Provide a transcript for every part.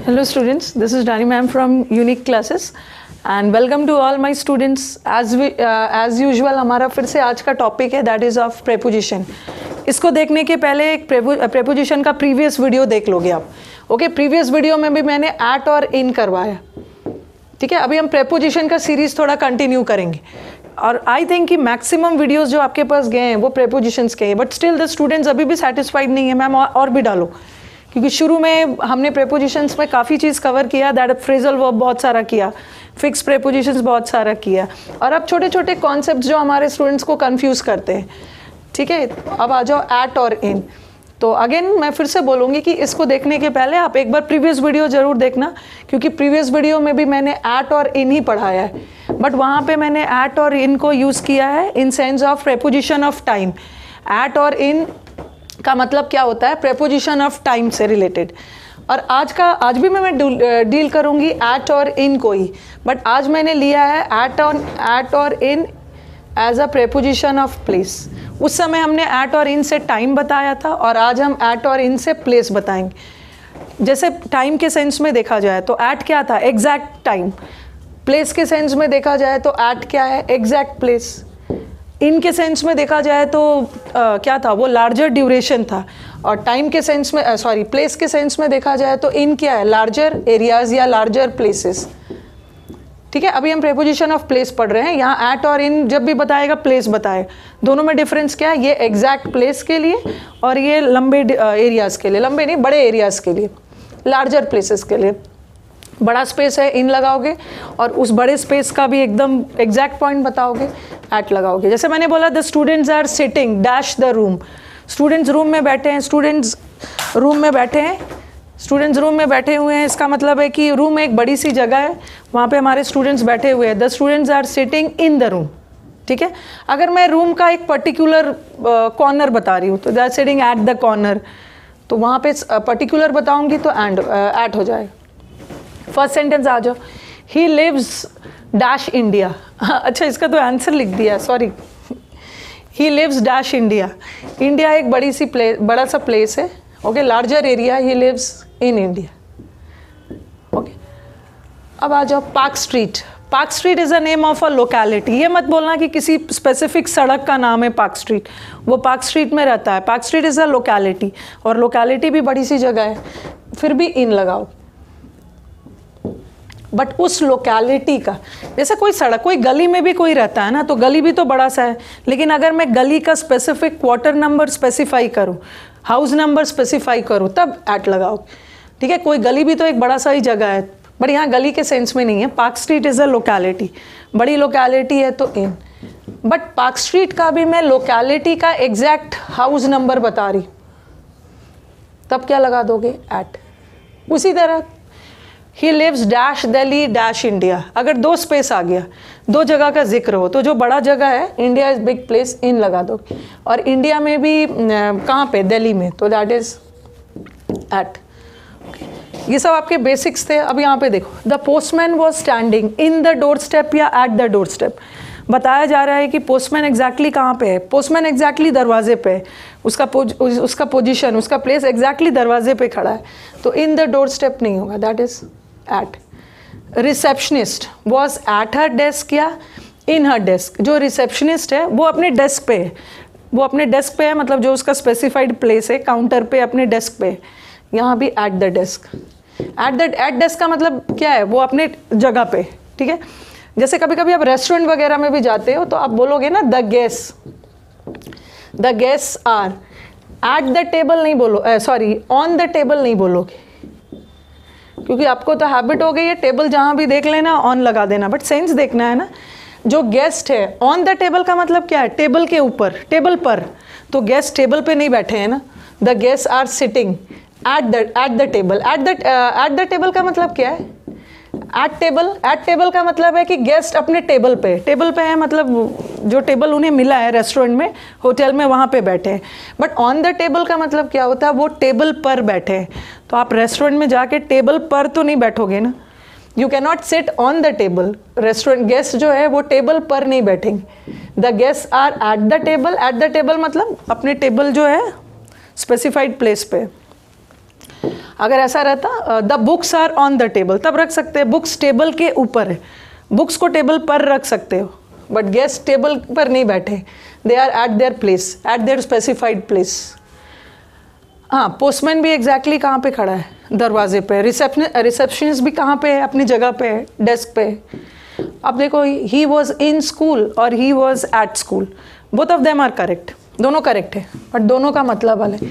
Hello students, this is Dani ma'am from Unique Classes and welcome to all my students. As usual हमारा फिर से आज का topic है that is of preposition. इसको देखने के पहले एक preposition का प्रीवियस वीडियो देख लोगे आप. ओके, प्रीवियस वीडियो में भी मैंने at और in करवाया. ठीक है, अभी हम preposition का सीरीज थोड़ा कंटिन्यू करेंगे और आई थिंक कि मैक्सिमम वीडियोस जो आपके पास गए हैं वो prepositions के हैं, बट स्टिल द स्टूडेंट्स अभी भी सेटिस्फाइड नहीं है मैम और भी डालो, क्योंकि शुरू में हमने प्रेपोजिशंस में काफ़ी चीज़ कवर किया, दैट फ्रेजल वर्ब बहुत सारा किया, फिक्स प्रेपोजिशंस बहुत सारा किया, और अब छोटे छोटे कॉन्सेप्ट जो हमारे स्टूडेंट्स को कंफ्यूज करते हैं. ठीक है, अब आ जाओ एट और इन. तो अगेन मैं फिर से बोलूँगी कि इसको देखने के पहले आप एक बार प्रीवियस वीडियो ज़रूर देखना, क्योंकि प्रीवियस वीडियो में भी मैंने एट और इन ही पढ़ाया है, बट वहाँ पर मैंने एट और इन को यूज़ किया है in sense of preposition of time. At और इन का मतलब क्या होता है, प्रेपोजिशन ऑफ टाइम से रिलेटेड. और आज भी मैं डील करूंगी एट और इन को ही, बट आज मैंने लिया है एट और in as a preposition of place. उस समय हमने एट और इन से टाइम बताया था और आज हम एट और इन से प्लेस बताएंगे. जैसे टाइम के सेंस में देखा जाए तो एट क्या था, एग्जैक्ट टाइम. प्लेस के सेंस में देखा जाए तो एट क्या है, एग्जैक्ट प्लेस. इन के सेंस में देखा जाए तो क्या था, वो लार्जर ड्यूरेशन था. और टाइम के सेंस में प्लेस के सेंस में देखा जाए तो इन क्या है, लार्जर एरियाज या लार्जर प्लेसेस. ठीक है, अभी हम प्रेपोजिशन ऑफ प्लेस पढ़ रहे हैं. यहाँ एट और इन जब भी बताएगा प्लेस बताए, दोनों में डिफरेंस क्या है, ये एग्जैक्ट प्लेस के लिए और ये लंबे एरियाज के लिए, लंबे नहीं बड़े एरियाज के लिए, लार्जर प्लेसेस के लिए. बड़ा स्पेस है इन लगाओगे और उस बड़े स्पेस का भी एकदम एग्जैक्ट पॉइंट बताओगे, एट लगाओगे. जैसे मैंने बोला the students are sitting dash the room. Students room में बैठे हैं, स्टूडेंट्स रूम में बैठे हुए हैं. इसका मतलब है कि रूम एक बड़ी सी जगह है, वहाँ पे हमारे स्टूडेंट्स बैठे हुए हैं. The students are sitting in the room. ठीक है, अगर मैं रूम का एक पर्टिकुलर कॉर्नर बता रही हूँ तो they are sitting at the corner, तो वहाँ पे पर्टिकुलर बताऊँगी तो एट हो जाएगा. फर्स्ट सेंटेंस आ जाओ, ही लिव्स डैश इंडिया. अच्छा, इसका तो आंसर लिख दिया, sorry. He lives dash India. India एक बड़ा सा प्लेस है. Okay, larger area. He lives in India. Okay, अब आ जाओ park street. Park street is a name of a locality. ये मत बोलना कि किसी स्पेसिफिक सड़क का नाम है पार्क स्ट्रीट, वो पार्क स्ट्रीट में रहता है. Park street is a locality, और लोकेलिटी भी बड़ी सी जगह है, फिर भी इन लगाओ. बट उस लोकेलिटी का, जैसे कोई सड़क, कोई गली में भी कोई रहता है ना, तो गली भी तो बड़ा सा है, लेकिन अगर मैं गली का स्पेसिफिक क्वार्टर नंबर स्पेसिफाई करूँ, हाउस नंबर स्पेसिफाई करूँ, तब एट लगाओ. ठीक है, कोई गली भी तो एक बड़ा सा ही जगह है, बट यहाँ गली के सेंस में नहीं है. Park street is a locality, बड़ी लोकेलिटी है तो इन. बट पार्क स्ट्रीट का भी मैं लोकेलिटी का एग्जैक्ट हाउस नंबर बता रही, तब क्या लगा दोगे, एट. उसी तरह he lives dash Delhi dash India. अगर दो स्पेस आ गया, दो जगह का जिक्र हो, तो जो बड़ा जगह है, इंडिया इज बिग प्लेस, इन लगा दो. और इंडिया में भी कहाँ पे, दिल्ली में, तो दैट इज एट. ये सब आपके बेसिक्स थे. अब यहाँ पे देखो, the postman was standing in the door step या एट द डोर स्टेप. बताया जा रहा है कि पोस्टमैन एग्जैक्टली कहाँ पे है. पोस्टमैन एग्जैक्टली दरवाजे पे है, उसका पोजीशन, उसका प्लेस एग्जैक्टली दरवाजे पे खड़ा है, तो इन द डोर स्टेप नहीं होगा, that is at. Receptionist was at her desk या इन हर डेस्क. जो रिसेप्शनिस्ट है वो अपने डेस्क पे है, वो अपने डेस्क पे है, मतलब जो उसका स्पेसिफाइड प्लेस है, काउंटर पे, अपने डेस्क पे. यहाँ भी at the desk. At desk का मतलब क्या है, वो अपने जगह पे. ठीक है, जैसे कभी कभी आप रेस्टोरेंट वगैरह में भी जाते हो तो आप बोलोगे ना the guests are at the table, नहीं बोलो, सॉरी ऑन द टेबल नहीं बोलोगे, क्योंकि आपको तो हैबिट हो गई है टेबल जहाँ भी देख लेना ऑन लगा देना, बट सेंस देखना है ना. जो गेस्ट है, ऑन द टेबल का मतलब क्या है, टेबल के ऊपर, टेबल पर. तो गेस्ट टेबल पे नहीं बैठे हैं ना. The guest are sitting at the table. At the table का मतलब क्या है, एट टेबल का मतलब है कि गेस्ट अपने टेबल पे है, मतलब जो टेबल उन्हें मिला है रेस्टोरेंट में, होटल में, वहाँ पे बैठे हैं. बट ऑन द टेबल का मतलब क्या होता है, वो टेबल पर बैठे हैं. तो आप रेस्टोरेंट में जाके टेबल पर तो नहीं बैठोगे ना. You can not sit on the table. Restaurant guest जो है वो टेबल पर नहीं बैठेंगे. The guest are at the table. At the table मतलब अपने टेबल जो है स्पेसिफाइड प्लेस पे. अगर ऐसा रहता the books are on the table, तब रख सकते हैं बुक्स टेबल के ऊपर है, बुक्स को टेबल पर रख सकते हो, बट गेस्ट टेबल पर नहीं बैठे, they are at their place, at their specified place. हाँ, पोस्टमैन भी एग्जैक्टली कहाँ पे खड़ा है, दरवाजे पे। रिसेप्शनिस्ट भी कहाँ पे है, अपनी जगह पे है, डेस्क पे। अब देखो, ही वॉज इन स्कूल और he was at school, both of them are correct, दोनों करेक्ट है, बट दोनों का मतलब अलग है।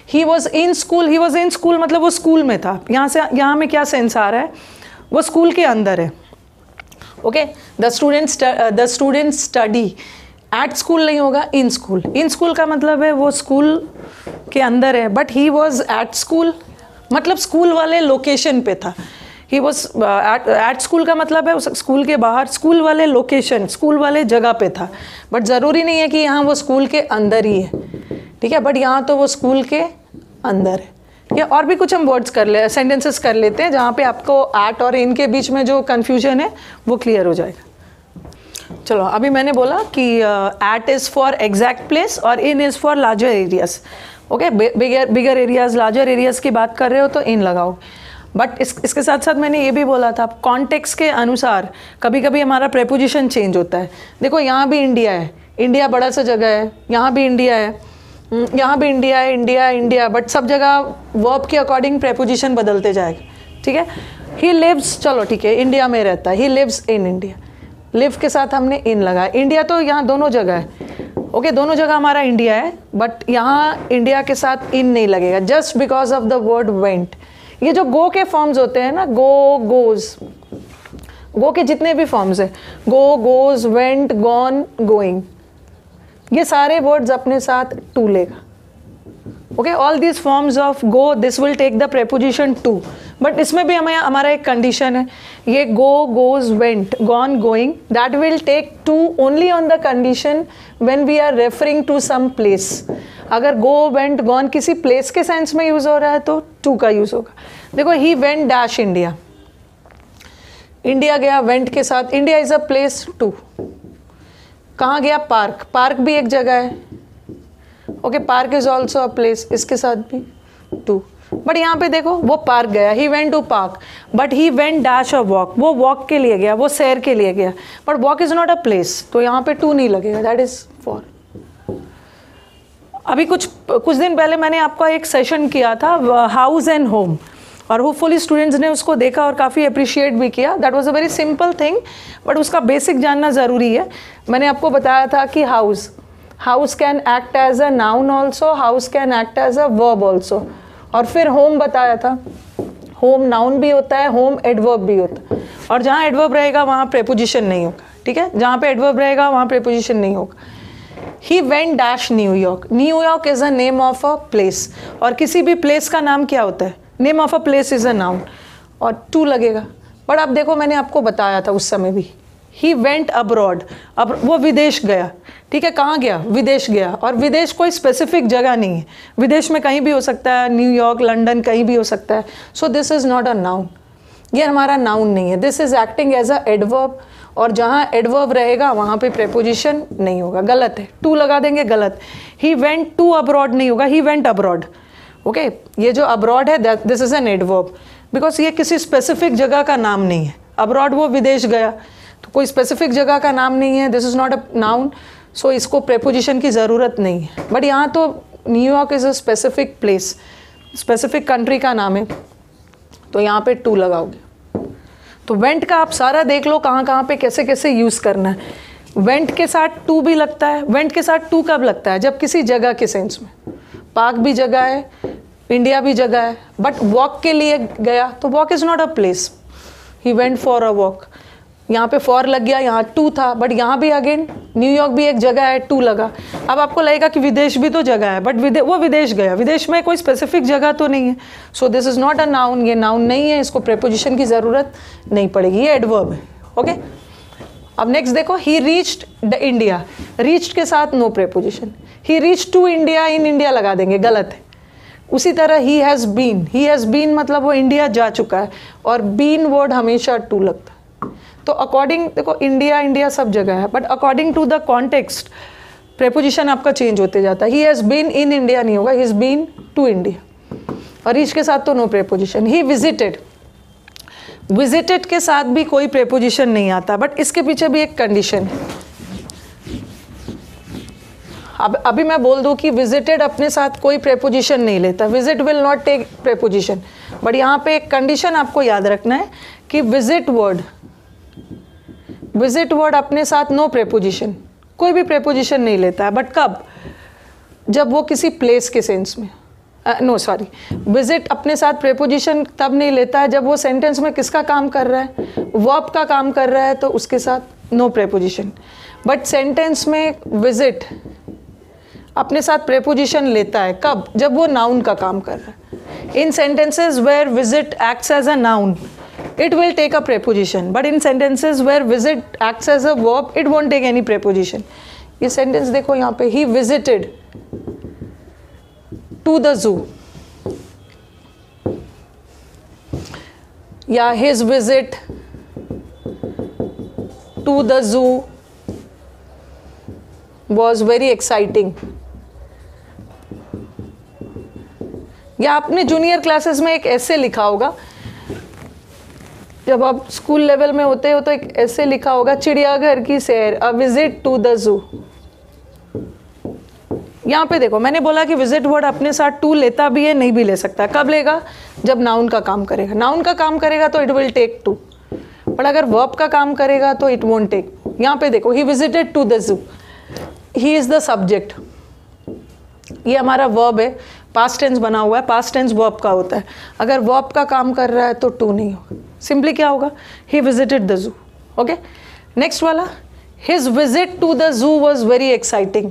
ही वॉज इन स्कूल मतलब वो स्कूल में था। यहाँ में क्या सेंस आ रहा है, वो स्कूल के अंदर है। Okay, the student study at school नहीं होगा, इन स्कूल। इन स्कूल का मतलब है वो स्कूल के अंदर है, but he was at school मतलब स्कूल वाले लोकेशन पे था। ही वॉज एट स्कूल का मतलब है स्कूल के बाहर, स्कूल वाले लोकेशन, स्कूल वाले जगह पे था। बट ज़रूरी नहीं है कि यहाँ वो स्कूल के अंदर ही है, ठीक है, बट यहाँ तो वो स्कूल के अंदर है। या और भी कुछ हम वर्ड्स सेंटेंसेस कर लेते हैं जहाँ पे आपको एट और इन के बीच में जो कन्फ्यूजन है वो क्लियर हो जाएगा। चलो, अभी मैंने बोला कि at is for exact place और in is for larger areas. Okay, bigger areas, larger areas की बात कर रहे हो तो इन लगाओ। बट इसके साथ साथ मैंने ये भी बोला था, कॉन्टेक्स्ट के अनुसार कभी कभी हमारा प्रेपोजिशन चेंज होता है। देखो, यहाँ भी इंडिया है, इंडिया बड़ा सा जगह है, यहाँ भी इंडिया है, यहाँ भी इंडिया है, इंडिया, बट सब जगह वर्ब के अकॉर्डिंग प्रेपोजिशन बदलते जाएगा, ठीक है। ही लिव्स, चलो ठीक है, इंडिया में रहता है, he lives in India, live के साथ हमने इन लगाया। इंडिया तो यहाँ दोनों जगह है, ओके, दोनों जगह हमारा इंडिया है, बट यहाँ इंडिया के साथ इन नहीं लगेगा, just because of the word went. ये जो गो के फॉर्म्स होते हैं ना, गो, गोज, गो के जितने भी फॉर्म्स हैं, go, goes, went, gone, going, ये सारे वर्ड्स अपने साथ टू लेगा। Okay, all these forms of go, this will take the preposition to. But इसमें भी हमारा एक कंडीशन है, ये go, goes, went, gone, going, that will take to only on the condition when we are referring to some place. अगर go, went, gone किसी place के sense में यूज हो रहा है तो टू का यूज होगा। देखो, he went dash India, India गया वेंट के साथ, India is a place, to. कहाँ गया, पार्क, पार्क भी एक जगह है, okay, park is also a place, इसके साथ भी टू। बट यहाँ पे देखो, वो पार्क गया, he went to park, but he went dash a walk, वो वॉक के लिए गया, वो सैर के लिए गया, but walk is not a place, तो यहाँ पे टू नहीं लगेगा, दैट इज फॉर। अभी कुछ दिन पहले मैंने आपका एक सेशन किया था हाउस एंड होम, और होपफुली स्टूडेंट्स ने उसको देखा और काफ़ी अप्रिशिएट भी किया। That was a very simple thing, but उसका बेसिक जानना ज़रूरी है। मैंने आपको बताया था कि house can act as a noun also, house can act as a verb also, और फिर होम बताया था, होम नाउन भी होता है, होम एडवर्ब भी होता है, और जहाँ एडवर्ब रहेगा वहाँ प्रेपोजिशन नहीं होगा, ठीक है, जहाँ पे एडवर्ब रहेगा वहाँ प्रेपोजिशन नहीं होगा। ही went dash New York, New York is a name of a place, और किसी भी प्लेस का नाम क्या होता है, name of a place is a noun, और टू लगेगा। बट अब देखो, मैंने आपको बताया था उस समय भी, ही वेंट अब्रॉड, अब वो विदेश गया, ठीक है, कहाँ गया, विदेश गया, और विदेश कोई स्पेसिफिक जगह नहीं है, विदेश में कहीं भी हो सकता है, न्यूयॉर्क, लंदन, कहीं भी हो सकता है। So this is not a noun, ये हमारा नाउन नहीं है, this is acting as an adverb, और जहाँ एडवर्ब रहेगा वहाँ पे प्रेपोजिशन नहीं होगा, गलत है, टू लगा देंगे, गलत। ही वेंट टू अब्रॉड नहीं होगा, ही वेंट अब्रॉड, ओके, ये जो अब्रॉड है this is an adverb, because ये किसी स्पेसिफिक जगह का नाम नहीं है। अब्रॉड वो विदेश गया, तो कोई स्पेसिफिक जगह का नाम नहीं है, this is not a noun, so इसको प्रेपोजिशन की ज़रूरत नहीं है। बट यहाँ तो New York is a specific place, specific country का नाम है, तो यहाँ पे टू लगाओगे। तो वेंट का आप सारा देख लो कहाँ कहाँ पे कैसे कैसे यूज़ करना है। वेंट के साथ टू भी लगता है, वेंट के साथ टू कब लगता है, जब किसी जगह के सेंस में, पार्क भी जगह है, इंडिया भी जगह है, बट वॉक के लिए गया, तो walk is not a place, he went for a walk, यहाँ पे फॉर लग गया, यहाँ टू था, बट यहाँ भी अगेन न्यूयॉर्क भी एक जगह है, टू लगा। अब आपको लगेगा कि विदेश भी तो जगह है, बट वो विदेश गया, विदेश में कोई स्पेसिफिक जगह तो नहीं है, so this is not a noun, ये नाउन नहीं है, इसको प्रेपोजिशन की ज़रूरत नहीं पड़ेगी, ये एडवर्ब है, ओके। अब नेक्स्ट देखो, he reached the India, reached के साथ no preposition, he reached to India, in India लगा देंगे, गलत है। उसी तरह ही हैज़ बीन मतलब वो इंडिया जा चुका है, और बीन वर्ड हमेशा टू लगता है। तो अकॉर्डिंग, देखो इंडिया सब जगह है, but according to the context preposition आपका चेंज होते जाता है। He has been in India नहीं होगा, he has been to India. और रीच के साथ तो no preposition. He visited, visited के साथ भी कोई प्रेपोजिशन नहीं आता, बट इसके पीछे भी एक कंडीशन है। अब अभी मैं बोल दूं कि विजिटेड अपने साथ कोई प्रेपोजिशन नहीं लेता, visit will not take preposition, but यहाँ पे एक कंडीशन आपको याद रखना है कि विजिट वर्ड अपने साथ नो प्रेपोजिशन, कोई भी प्रेपोजिशन नहीं लेता है। बट कब? जब वो किसी प्लेस के सेंस में, विजिट अपने साथ प्रेपोजिशन तब नहीं लेता है जब वो सेंटेंस में किसका काम कर रहा है, वर्ब का काम कर रहा है, तो उसके साथ नो प्रेपोजिशन। बट सेंटेंस में विजिट अपने साथ प्रेपोजिशन लेता है कब? जब वो नाउन का काम कर रहा है। In sentences where visit acts as a noun it will take a preposition, but in sentences where visit acts as a verb it won't take any preposition. ये sentence देखो यहाँ पे, he visited to the zoo, या his visit to the zoo was very exciting, या आपने junior classes में एक ऐसे लिखा होगा, जब आप स्कूल लेवल में होते हो तो एक ऐसे लिखा होगा, चिड़ियाघर की सैर, अ विजिट टू द जू। यहाँ पे देखो मैंने बोला कि विजिट वर्ड अपने साथ टू लेता भी है, नहीं भी ले सकता। कब लेगा? जब नाउन का काम करेगा। नाउन का काम करेगा तो it will take to, but अगर वर्ब का काम करेगा तो इट वोंट टेक। यहाँ पे देखो, ही विजिटेड टू द जू, ही इज द सब्जेक्ट, ये हमारा वर्ब है, पास्ट टेंस बना हुआ है, पास्ट टेंस वर्ब का होता है। अगर वर्ब का काम कर रहा है तो टू नहीं होगा, सिंपली क्या होगा, he visited the zoo. Okay, next वाला, his visit to the zoo was very exciting.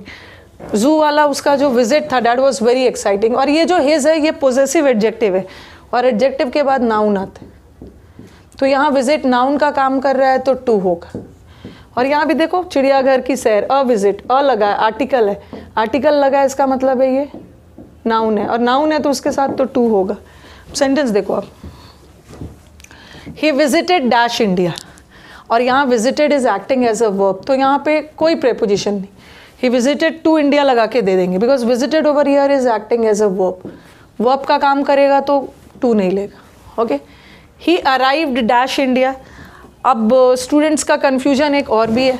Zoo वाला उसका जो विजिट था दैट वॉज वेरी एक्साइटिंग, और ये जो हिज है ये पोजेसिव एडजेक्टिव है, और एडजेक्टिव के बाद नाउन आता है, तो यहाँ विजिट नाउन का काम कर रहा है तो टू होगा। और यहाँ भी देखो, चिड़ियाघर की सैर, अ विजिट, अ लगा है, आर्टिकल है, आर्टिकल लगा है, इसका मतलब है ये नाउन है, और नाउन है तो उसके साथ तो टू होगा। सेंटेंस देखो आप, ही विजिटेड डैश इंडिया, और यहाँ visited is acting as a verb, तो यहाँ पे कोई प्रेपोजिशन नहीं, ही विजिटेड टू इंडिया लगा के दे देंगे, because visited over here is acting as a verb, verb का काम करेगा तो टू नहीं लेगा। Okay, he arrived dash India. अब स्टूडेंट्स का कन्फ्यूजन एक और भी है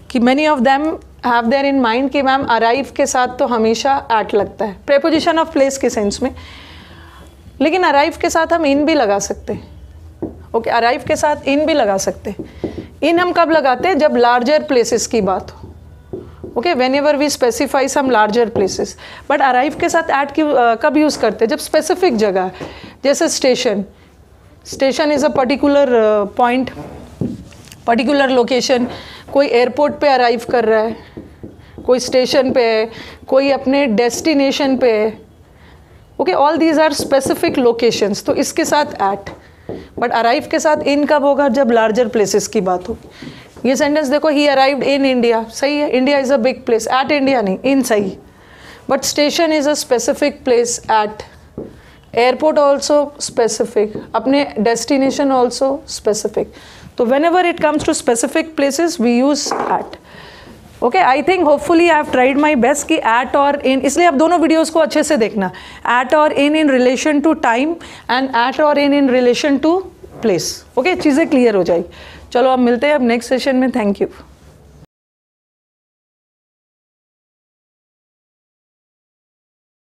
कि many of them have there in mind कि मैम अराइव के साथ तो हमेशा एट लगता है, प्रेपोजिशन ऑफ प्लेस के सेंस में, लेकिन अराइव के साथ हम इन भी लगा सकते हैं। ओके, अराइव के साथ इन भी लगा सकते हैं। इन हम कब लगाते हैं? जब लार्जर प्लेसेस की बात हो। Okay, whenever we specify some larger places, but arrive के साथ एट की कब यूज़ करते हैं? जब स्पेसिफिक जगह, जैसे station, station is a particular point, particular location, कोई एयरपोर्ट पे अराइव कर रहा है, कोई स्टेशन पे है, कोई अपने डेस्टिनेशन पे है। Okay, all these are specific locations, तो इसके साथ एट। बट अराइव के साथ इन कब होगा? जब लार्जर प्लेसेस की बात होगी। ये सेंटेंस देखो, ही अराइव्ड इन इंडिया, सही है, India is a big place, at India नहीं, इन सही, but station is a specific place, at. Airport also specific, अपने डेस्टिनेशन ऑल्सो स्पेसिफिक। तो whenever it comes to specific places we use at. Okay, I think hopefully I have tried my best कि at और in, इसलिए आप दोनों videos को अच्छे से देखना, at और in relation to time and at और in relation to place. Okay, चीज़ें क्लियर हो जाएगी। चलो अब मिलते हैं अब नेक्स्ट सेशन में। Thank you.